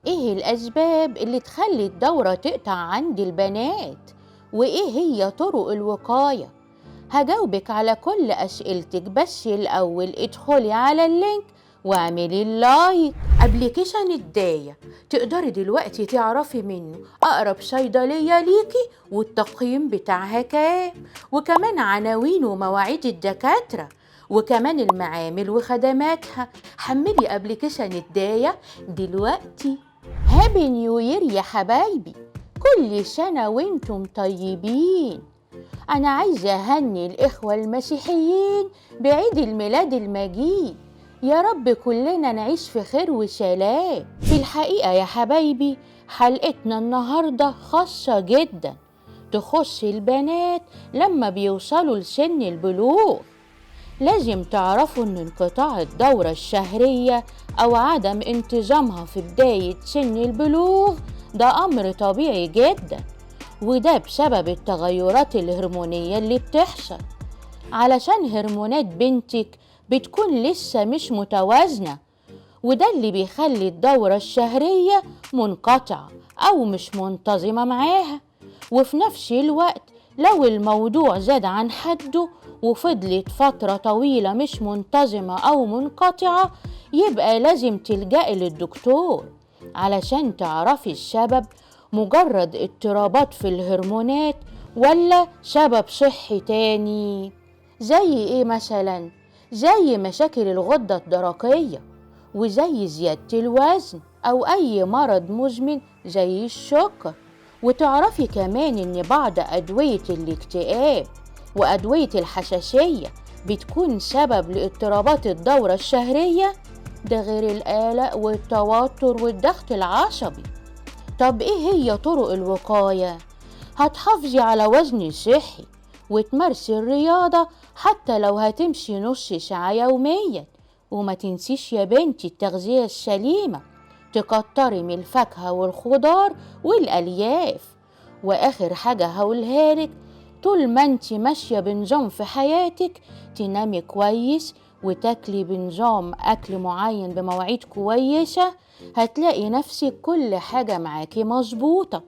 إيه الأسباب اللي تخلي الدورة تقطع عند البنات؟ وإيه هي طرق الوقاية؟ هجاوبك على كل أسئلتك، بس الأول ادخلي على اللينك واعملي اللايك. ابليكيشن الداية تقدري دلوقتي تعرفي منه أقرب صيدلية ليكي والتقييم بتاعها كام، وكمان عناوين ومواعيد الدكاترة، وكمان المعامل وخدماتها. حملي ابليكيشن الداية دلوقتي. هابي نيو يير يا حبايبي، كل سنة وانتم طيبين. أنا عايزة أهني الإخوة المسيحيين بعيد الميلاد المجيد، يا رب كلنا نعيش في خير وسلام. في الحقيقة يا حبايبي حلقتنا النهاردة خاصة جدا، تخص البنات لما بيوصلوا لسن البلوغ. لازم تعرفوا إن انقطاع الدورة الشهرية أو عدم انتظامها في بداية سن البلوغ ده أمر طبيعي جدا، وده بسبب التغيرات الهرمونية اللي بتحصل، علشان هرمونات بنتك بتكون لسه مش متوازنة، وده اللي بيخلي الدورة الشهرية منقطعة أو مش منتظمة معاها. وفي نفس الوقت لو الموضوع زاد عن حده وفضلت فترة طويلة مش منتظمة أو منقطعة، يبقى لازم تلجأي للدكتور علشان تعرفي السبب، مجرد اضطرابات في الهرمونات ولا سبب صحي تاني. زي ايه مثلا؟ زي مشاكل الغدة الدرقية، وزي زيادة الوزن أو أي مرض مزمن زي السكر. وتعرفي كمان إن بعض أدوية الاكتئاب وأدوية الحساسية بتكون سبب لاضطرابات الدورة الشهرية، ده غير القلق والتوتر والضغط العصبي. طب إيه هي طرق الوقاية؟ هتحافظي على وزن صحي وتمارسي الرياضة حتى لو هتمشي نص ساعة يوميا، وما تنسيش يا بنتي التغذية السليمة، تكتري من الفاكهة والخضار والألياف. وآخر حاجة هقولها لك، طول ما انتي ماشية بنظام في حياتك، تنامي كويس وتاكلي بنظام أكل معين بمواعيد كويسة، هتلاقي نفسك كل حاجة معاكي مظبوطة.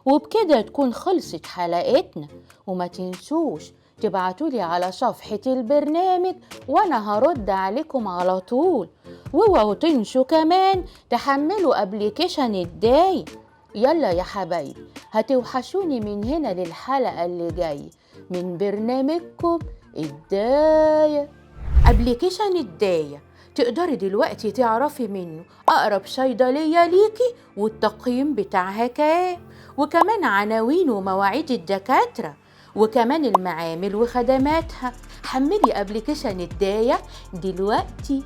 وبكده تكون خلصت حلقتنا، وما تنسوش تبعتولي على صفحة البرنامج وانا هرد عليكم على طول. واوعوا تنسوا كمان تحملوا ابليكيشن الداي. يلا يا حبايبي، هتوحشوني من هنا للحلقة اللي جاي من برنامجكم الداية. ابليكيشن الداية تقدري دلوقتي تعرفي منه أقرب صيدلية ليكي والتقييم بتاعها كام، وكمان عناوين ومواعيد الدكاترة، وكمان المعامل وخدماتها. حملي ابليكيشن الداية دلوقتي.